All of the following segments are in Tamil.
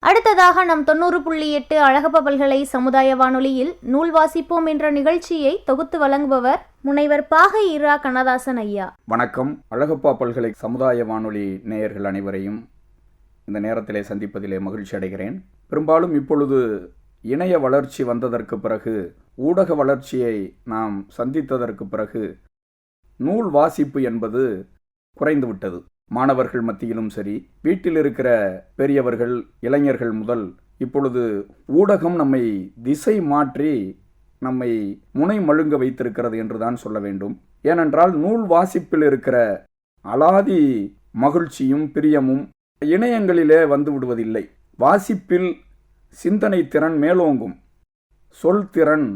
அடுத்ததாக நம் 90.8 அழகப்ப பல்கலை சமுதாய வானொலியில் நூல் வாசிப்போம் என்ற நிகழ்ச்சியை தொகுத்து வழங்குபவர் முனைவர் பாகை இரா கண்ணதாசன் ஐயா. வணக்கம். அழகப்பா பல்கலை சமுதாய வானொலி நேயர்கள் அனைவரையும் இந்த நேரத்திலே சந்திப்பதிலே மகிழ்ச்சி அடைகிறேன். பெரும்பாலும் இப்பொழுது இணைய வளர்ச்சி வந்ததற்கு பிறகு, ஊடக வளர்ச்சியை நாம் சந்தித்ததற்கு பிறகு நூல் வாசிப்பு என்பது குறைந்துவிட்டது. மாணவர்கள் மத்தியிலும் சரி, வீட்டில் இருக்கிற பெரியவர்கள், இளைஞர்கள் முதல் இப்பொழுது ஊடகம் நம்மை திசை மாற்றி நம்மை முனை மழுங்க வைத்திருக்கிறது என்றுதான் சொல்ல வேண்டும். ஏனென்றால் நூல் வாசிப்பில் இருக்கிற அலாதி மகிழ்ச்சியும் பிரியமும் இணையங்களிலே வந்து விடுவதில்லை. வாசிப்பில் சிந்தனை திறன் மேலோங்கும், சொல் திறன்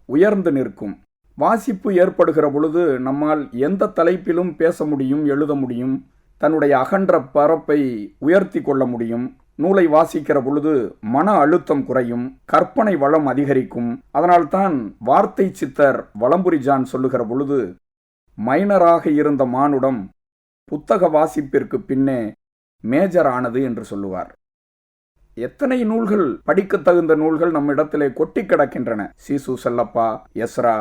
உயர்ந்து நிற்கும். வாசிப்பு ஏற்படுகிற பொழுது நம்மால் எந்த தலைப்பிலும் பேச முடியும், எழுத முடியும், தன்னுடைய அகன்ற பரப்பை உயர்த்தி கொள்ள முடியும். நூலை வாசிக்கிற பொழுது மன அழுத்தம் குறையும், கற்பனை வளம் அதிகரிக்கும். அதனால்தான் வார்த்தை சித்தர் வலம்புரி ஜான் சொல்லுகிற பொழுது, மைனராக இருந்த மானுடம் புத்தக வாசிப்பிற்கு பின்னே மேஜர் ஆனது என்று சொல்லுவார். எத்தனை நூல்கள், படிக்க தகுந்த நூல்கள் நம்மிடத்திலே கொட்டி கிடக்கின்றன. சீசு செல்லப்பா, எஸ்ரா,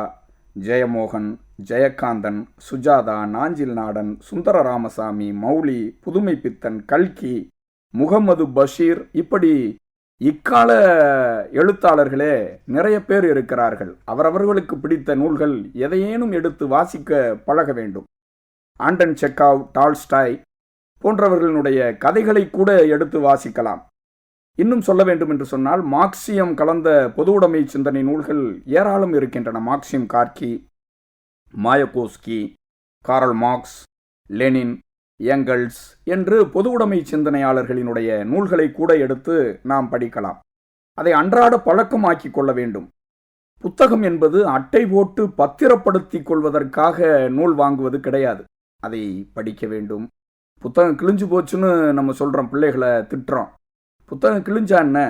ஜெயமோகன், ஜெயகாந்தன், சுஜாதா, நாஞ்சில் நாடன், சுந்தர ராமசாமி, மௌலி, புதுமை பித்தன், கல்கி, முகமது பஷீர், இப்படி இக்கால எழுத்தாளர்களே நிறைய பேர் இருக்கிறார்கள். அவரவர்களுக்கு பிடித்த நூல்கள் எதையேனும் எடுத்து வாசிக்க பழக வேண்டும். ஆண்டன் செக்காவ், டால்ஸ்டாய் போன்றவர்களுடைய கதைகளை கூட எடுத்து வாசிக்கலாம். இன்னும் சொல்ல வேண்டும் என்று சொன்னால், மார்க்சியம் கலந்த பொது உடைமை சிந்தனை நூல்கள் ஏராளம் இருக்கின்றன. மார்க்சியம் Gorky, Mayakovsky, Karl Marx, Lenin, Engels என்று பொது உடைமை சிந்தனையாளர்களினுடைய நூல்களை கூட எடுத்து நாம் படிக்கலாம். அதை அன்றாட பழக்கமாக்கி கொள்ள வேண்டும். புத்தகம் என்பது அட்டை போட்டு பத்திரப்படுத்தி கொள்வதற்காக நூல் வாங்குவது கிடையாது. அதை படிக்க வேண்டும். புத்தகம் கிழிஞ்சு போச்சுன்னு நம்ம சொல்கிறோம், பிள்ளைகளை திட்டுறோம். புத்தகம் கிழிஞ்சா என்ன,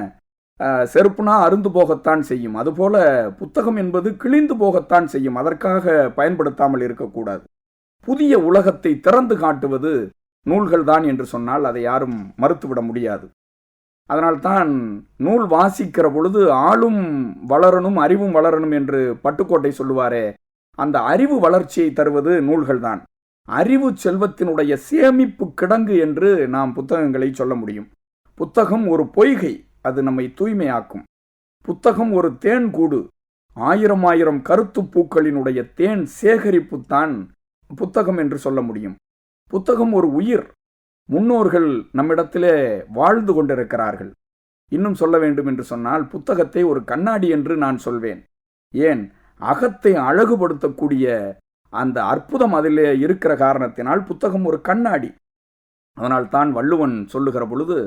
செருப்புனா அருந்து போகத்தான் செய்யும். அதுபோல புத்தகம் என்பது கிழிந்து போகத்தான் செய்யும். அதற்காக பயன்படுத்தாமல் இருக்கக்கூடாது. புதிய உலகத்தை திறந்து காட்டுவது நூல்கள் தான் என்று சொன்னால் அதை யாரும் மறுத்துவிட முடியாது. அதனால்தான் நூல் வாசிக்கிற பொழுது ஆளும் வளரணும், அறிவும் வளரணும் என்று பட்டுக்கோட்டை சொல்லுவாரே, அந்த அறிவு வளர்ச்சியை தருவது நூல்கள் தான். அறிவு செல்வத்தினுடைய சேமிப்பு கிடங்கு என்று நாம் புத்தகங்களை சொல்ல முடியும். புத்தகம் ஒரு பொய்கை, அது நம்மை தூய்மையாக்கும். புத்தகம் ஒரு தேன் கூடு, ஆயிரம் ஆயிரம் கருத்து பூக்களினுடைய தேன் சேகரிப்புத்தான் புத்தகம் என்று சொல்ல முடியும். புத்தகம் ஒரு உயிர். முன்னோர்கள் நம்மிடத்திலே வாழ்ந்து கொண்டிருக்கிறார்கள். இன்னும் சொல்ல வேண்டும் என்று சொன்னால், புத்தகத்தை ஒரு கண்ணாடி என்று நான் சொல்வேன். ஏன், அகத்தை அழகுபடுத்தக்கூடிய அந்த அற்புதம் அதிலே இருக்கிற காரணத்தினால் புத்தகம் ஒரு கண்ணாடி. அதனால்தான் வள்ளுவன் சொல்லுகிற பொழுது,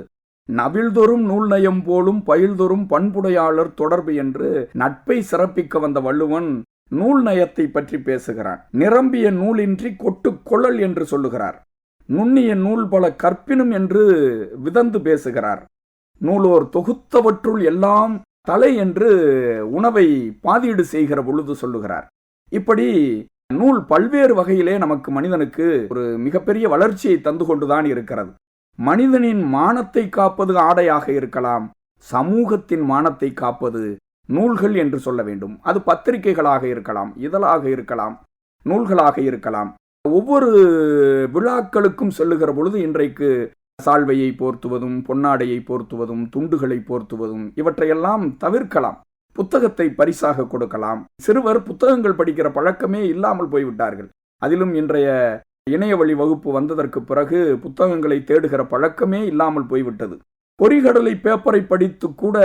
நவில்தொறும் நூல் நயம் போலும் பயில்தொறும் பண்புடையாளர் தொடர்பு என்று நட்பை சிறப்பிக்க வந்த வள்ளுவன் நூல் நயத்தை பற்றி பேசுகிறான். நிரம்பிய நூலின்றி கொட்டு கொள்ளல் என்று சொல்லுகிறார். நுண்ணிய நூல் பல கற்பினும் என்று விதந்து பேசுகிறார். நூலோர் தொகுத்தவற்றுள் எல்லாம் தலை என்று உணவை பாதீடு செய்கிற பொழுது சொல்லுகிறார். இப்படி நூல் பல்வேறு வகையிலே நமக்கு, மனிதனுக்கு ஒரு மிகப்பெரிய வளர்ச்சியை தந்து கொண்டுதான் இருக்கிறது. மனிதனின் மானத்தை காப்பது ஆடையாக இருக்கலாம், சமூகத்தின் மானத்தை காப்பது நூல்கள் என்று சொல்ல வேண்டும். அது பத்திரிகைகளாக இருக்கலாம், இதழாக இருக்கலாம், நூல்களாக இருக்கலாம். ஒவ்வொரு விழாக்களுக்கும் சொல்லுகிற பொழுது இன்றைக்கு சால்வையை போர்த்துவதும், பொன்னாடையை போர்த்துவதும், துண்டுகளை போர்த்துவதும் இவற்றையெல்லாம் தவிர்க்கலாம். புத்தகத்தை பரிசாக கொடுக்கலாம். சிறுவர் புத்தகங்கள் படிக்கிற பழக்கமே இல்லாமல் போய்விட்டார்கள். அதிலும் இன்றைய இணையவழி வகுப்பு வந்ததற்கு பிறகு புத்தகங்களை தேடுகிற பழக்கமே இல்லாமல் போய்விட்டது. பொறிகடலை பேப்பரை படித்து கூட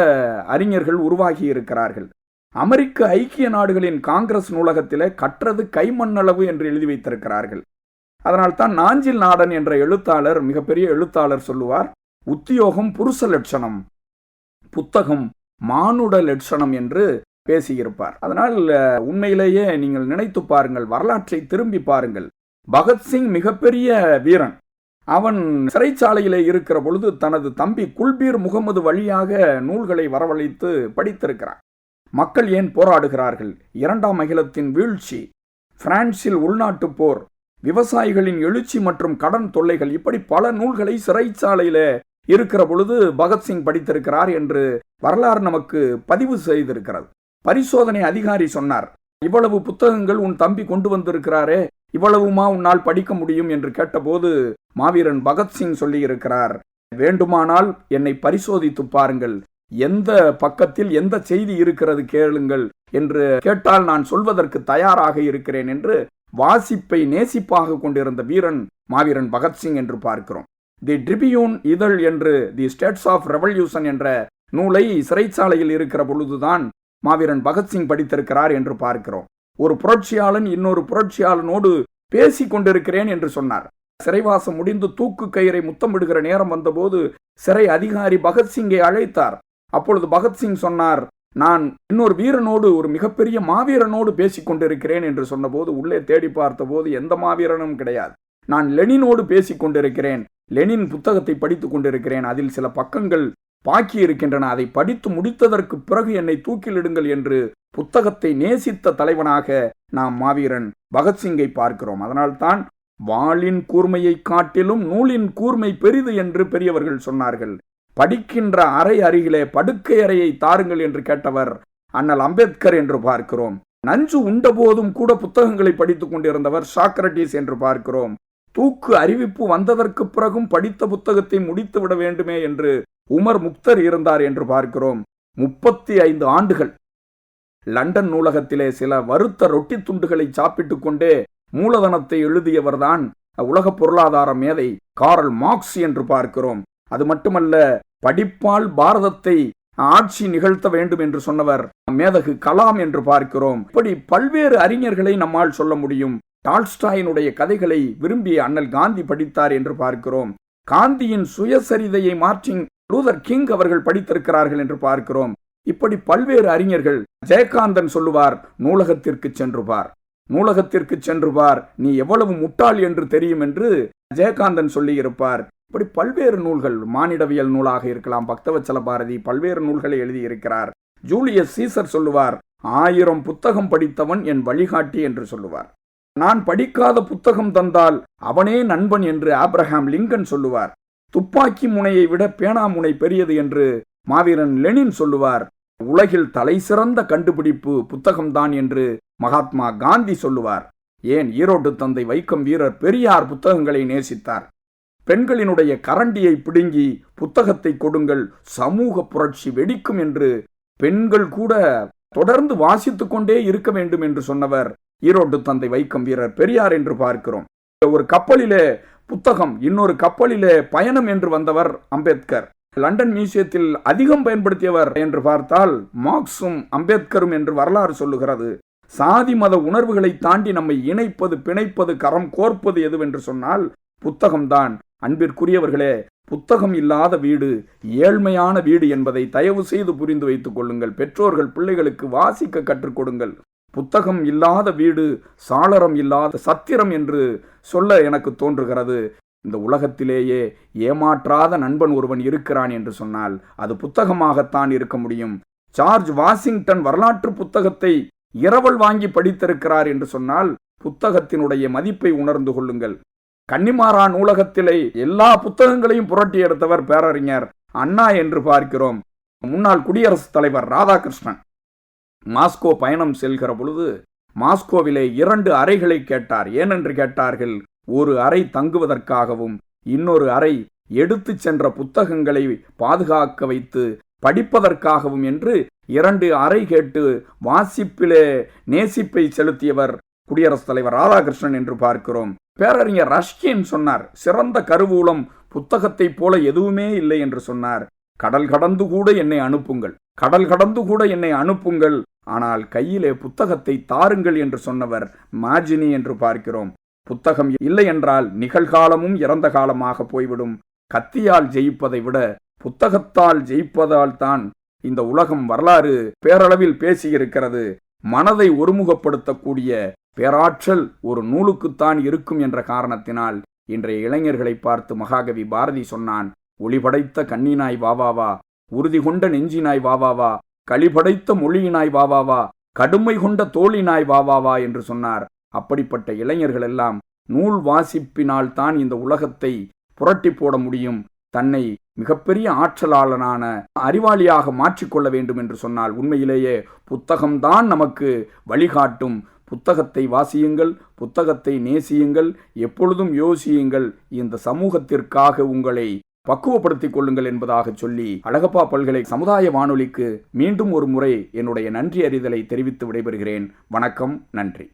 அறிஞர்கள் உருவாகி இருக்கிறார்கள். அமெரிக்க ஐக்கிய நாடுகளின் காங்கிரஸ் நூலகத்திலே கற்றது கைமண்ணளவு என்று எழுதி வைத்திருக்கிறார்கள். அதனால்தான் நாஞ்சில் நாடன் என்ற எழுத்தாளர், மிகப்பெரிய எழுத்தாளர், சொல்லுவார், உத்தியோகம் புருஷ லட்சணம், புத்தகம் மானுட லட்சணம் என்று பேசியிருப்பார். அதனால் உண்மையிலேயே நீங்கள் நினைத்து பாருங்கள், வரலாற்றை திரும்பி பாருங்கள். பகத்சிங் மிகப்பெரிய வீரன். அவன் சிறைச்சாலையிலே இருக்கிற பொழுது தனது தம்பி குல்பீர் முகமது வழியாக நூல்களை வரவழைத்து படித்திருக்கிறார். மக்கள் ஏன் போராடுகிறார்கள், இரண்டாம் அகிலத்தின் வீழ்ச்சி, பிரான்சில் உள்நாட்டு போர், விவசாயிகளின் எழுச்சி மற்றும் கடன் தொல்லைகள், இப்படி பல நூல்களை சிறைச்சாலையிலே இருக்கிற பொழுது பகத்சிங் படித்திருக்கிறார் என்று வரலாறு நமக்கு பதிவு செய்திருக்கிறது. பரிசோதனை அதிகாரி சொன்னார், இவ்வளவு புத்தகங்கள் உன் தம்பி கொண்டு வந்திருக்கிறாரே, இவ்வளவுமா உன்னால் படிக்க முடியும் என்று கேட்டபோது மாவீரன் பகத்சிங் சொல்லியிருக்கிறார், வேண்டுமானால் என்னை பரிசோதித்து பாருங்கள், எந்த பக்கத்தில் எந்த செய்தி இருக்கிறது கேளுங்கள் என்று கேட்டால் நான் சொல்வதற்கு தயாராக இருக்கிறேன் என்று வாசிப்பை நேசிப்பாக கொண்டிருந்த வீரன் மாவீரன் பகத்சிங் என்று பார்க்கிறோம். தி ட்ரிபியூன் இதழ் என்று தி ஸ்டேட்ஸ் ஆஃப் ரெவல்யூஷன் என்ற நூலை சிறைச்சாலையில் இருக்கிற பொழுதுதான் மாவீரன் பகத்சிங் படித்திருக்கிறார் என்று பார்க்கிறோம். ஒரு புரட்சியாளன் இன்னொரு புரட்சியாளனோடு பேசி கொண்டிருக்கிறேன் என்று சொன்னார். சிறைவாசம் முடிந்து தூக்கு கயிறை முத்தமிடுகிற நேரம் வந்தபோது சிறை அதிகாரி பகத்சிங்கை அழைத்தார். அப்பொழுது பகத்சிங் சொன்னார், நான் இன்னொரு வீரனோடு, ஒரு மிகப்பெரிய மாவீரனோடு பேசிக் கொண்டிருக்கிறேன் என்று சொன்னபோது உள்ளே தேடி பார்த்தபோது எந்த மாவீரனும் கிடையாது. நான் லெனினோடு பேசிக் கொண்டிருக்கிறேன், லெனின் புத்தகத்தை படித்துக் கொண்டிருக்கிறேன், அதில் சில பக்கங்கள் பாக்கி இருக்கின்றன, அதை படித்து முடித்ததற்கு பிறகு என்னை தூக்கிலிடுங்கள் என்று புத்தகத்தை நேசித்த தலைவனாக நாம் மாவீரன் பகத்சிங்கை பார்க்கிறோம். அதனால்தான் வாளின் கூர்மையை காட்டிலும் நூலின் கூர்மை பெரிது என்று பெரியவர்கள் சொன்னார்கள். படிக்கின்ற அறை அருகிலே படுக்கை அறையை தாருங்கள் என்று கேட்டவர் அண்ணல் அம்பேத்கர் என்று பார்க்கிறோம். நஞ்சு உண்ட போதும் கூட புத்தகங்களை படித்துக் கொண்டிருந்தவர் சாக்ரட்டிஸ் என்று பார்க்கிறோம். தூக்கு அறிவிப்பு வந்ததற்கு பிறகும் படித்த புத்தகத்தை முடித்து விட வேண்டுமே என்று உமர் முக்தர் இருந்தார் என்று பார்க்கிறோம். 35 ஆண்டுகள் லண்டன் நூலகத்திலே சில வறுத்த ரொட்டி துண்டுகளை சாப்பிட்டுக் கொண்டே மூலதனத்தை எழுதியவர்தான் உலக பொருளாதார மேதை காரல் மார்க்ஸ் என்று பார்க்கிறோம். அது மட்டுமல்ல, படிப்பால் பாரதத்தை ஆட்சி நிகழ்த்த வேண்டும் என்று சொன்னவர் மேதகு கலாம் என்று பார்க்கிறோம். இப்படி பல்வேறு அறிஞர்களை நம்மால் சொல்ல முடியும். டால்ஸ்டாயினுடைய கதைகளை விரும்பிய அண்ணல் காந்தி படித்தார் என்று பார்க்கிறோம். காந்தியின் சுயசரிதையை மார்ட்டின் லூதர் கிங் அவர்கள் படித்திருக்கிறார்கள் என்று பார்க்கிறோம். இப்படி பல்வேறு அறிஞர்கள். ஜெயகாந்தன் சொல்லுவார், நூலகத்திற்கு சென்று பார், நூலகத்திற்கு சென்று பார், நீ எவ்வளவு முட்டாள் என்று தெரியும் என்று ஜெயகாந்தன் சொல்லி இருப்பார். இப்படி பல்வேறு நூல்கள், மானிடவியல் நூலாக இருக்கலாம், பக்தவச்சல பாரதி பல்வேறு நூல்களை எழுதியிருக்கிறார். ஜூலியஸ் சீசர் சொல்லுவார், 1000 புத்தகம் படித்தவன் என் வழிகாட்டி என்று சொல்லுவார். நான் படிக்காத புத்தகம் தந்தால் அவனே நண்பன் என்று ஆப்ரஹாம் லிங்கன் சொல்லுவார். துப்பாக்கி முனையை விட பேனா முனை பெரியது என்று மாவீரன் லெனின் சொல்லுவார். உலகில் தலை சிறந்த கண்டுபிடிப்பு புத்தகம்தான் என்று மகாத்மா காந்தி சொல்லுவார். ஏன், ஈரோட்டு தந்தை வைக்கம் வீரர் பெரியார் புத்தகங்களை நேசித்தார். பெண்களினுடைய கரண்டியை பிடுங்கி புத்தகத்தை கொடுங்கள், சமூக புரட்சி வெடிக்கும் என்று பெண்கள் கூட தொடர்ந்து வாசித்துக் கொண்டே இருக்க வேண்டும் என்று சொன்னவர் ஈரோட்டு தந்தை வைக்கம் வீரர் பெரியார் என்று பார்க்கிறோம். ஒரு கப்பலிலே புத்தகம், இன்னொரு கப்பலிலே பயணம் என்று வந்தவர் அம்பேத்கர். லண்டன் மியூசியத்தில் அதிகம் பயன்படுத்தியவர் என்று பார்த்தால் மார்க்சும் அம்பேத்கரும் என்று வரலாறு சொல்லுகிறது. சாதி மத உணர்வுகளை தாண்டி நம்மை இணைப்பது, பிணைப்பது, கரம் கோர்ப்பது எதுவென்று சொன்னால் புத்தகம்தான். அன்பிற்குரியவர்களே, புத்தகம் இல்லாத வீடு ஏழ்மையான வீடு என்பதை தயவு செய்து புரிந்து வைத்துக் கொள்ளுங்கள். பெற்றோர்கள் பிள்ளைகளுக்கு வாசிக்க கற்றுக் கொடுங்கள். புத்தகம் இல்லாத வீடு சாளரம் இல்லாத சத்திரம் என்று சொல்ல எனக்கு தோன்றுகிறது. இந்த உலகத்திலேயே ஏமாற்றாத நண்பன் ஒருவன் இருக்கிறான் என்று சொன்னால் அது புத்தகமாகத்தான் இருக்க முடியும். ஜார்ஜ் வாஷிங்டன் வரலாற்று புத்தகத்தை இரவல் வாங்கி படித்திருக்கிறார் என்று சொன்னால் புத்தகத்தினுடைய மதிப்பை உணர்ந்து கொள்ளுங்கள். கன்னிமாரா நூலகத்திலே எல்லா புத்தகங்களையும் புரட்டி எடுத்தவர் பேரறிஞர் அண்ணா என்று பார்க்கிறோம். முன்னாள் குடியரசுத் தலைவர் ராதாகிருஷ்ணன் மாஸ்கோ பயணம் செல்கிற பொழுது மாஸ்கோவிலே 2 அறைகளை கேட்டார். ஏனென்று கேட்டார்கள், ஒரு அறை தங்குவதற்காகவும் இன்னொரு அறை எடுத்து சென்ற புத்தகங்களை பாதுகாக்க வைத்து படிப்பதற்காகவும் என்று 2 அறை கேட்டு வாசிப்பிலே நேசிப்பை செலுத்தியவர் குடியரசுத் தலைவர் ராதாகிருஷ்ணன் என்று பார்க்கிறோம். பேரறிஞர் ரஷ்கின் சொன்னார், சிறந்த கருவூலம் புத்தகத்தை போல எதுவுமே இல்லை என்று சொன்னார். கடல் கடந்து கூட என்னை அனுப்புங்கள், கடல் கடந்து கூட என்னை அனுப்புங்கள், ஆனால் கையிலே புத்தகத்தை தாருங்கள் என்று சொன்னவர் மாஜினி என்று பார்க்கிறோம். புத்தகம் இல்லை என்றால் நிகழ்காலமும் இறந்த காலமாக போய்விடும். கத்தியால் ஜெயிப்பதை விட புத்தகத்தால் ஜெயிப்பதால் தான் இந்த உலகம் வரலாறு பேரளவில் பேசியிருக்கிறது. மனதை ஒருமுகப்படுத்தக்கூடிய பேராற்றல் ஒரு நூலுக்குத்தான் இருக்கும் என்ற காரணத்தினால் இன்றைய இளைஞர்களை பார்த்து மகாகவி பாரதி சொன்னான், ஒளிபடைத்த கண்ணினாய் வாவாவா, உறுதி கொண்ட நெஞ்சினாய் வாவாவா, களிபடைத்த மொழியினாய் வாவாவா, கடுமை கொண்ட தோழினாய் வாவாவா என்று சொன்னார். அப்படிப்பட்ட இளைஞர்கள் எல்லாம் நூல் வாசிப்பினால் தான் இந்த உலகத்தை புரட்டி போட முடியும். தன்னை மிகப்பெரிய ஆற்றலாளனான அறிவாளியாக மாற்றிக்கொள்ள வேண்டும் என்று சொன்னால் உண்மையிலேயே புத்தகம்தான் நமக்கு வழிகாட்டும். புத்தகத்தை வாசியுங்கள், புத்தகத்தை நேசியுங்கள், எப்பொழுதும் யோசியுங்கள், இந்த சமூகத்திற்காக உங்களை பக்குவப்படுத்திக் கொள்ளுங்கள் என்பதாக சொல்லி அழகப்பா பல்கலை சமுதாய வானொலிக்கு மீண்டும் ஒரு முறை என்னுடைய நன்றி அறிதலை தெரிவித்து விடைபெறுகிறேன். வணக்கம், நன்றி.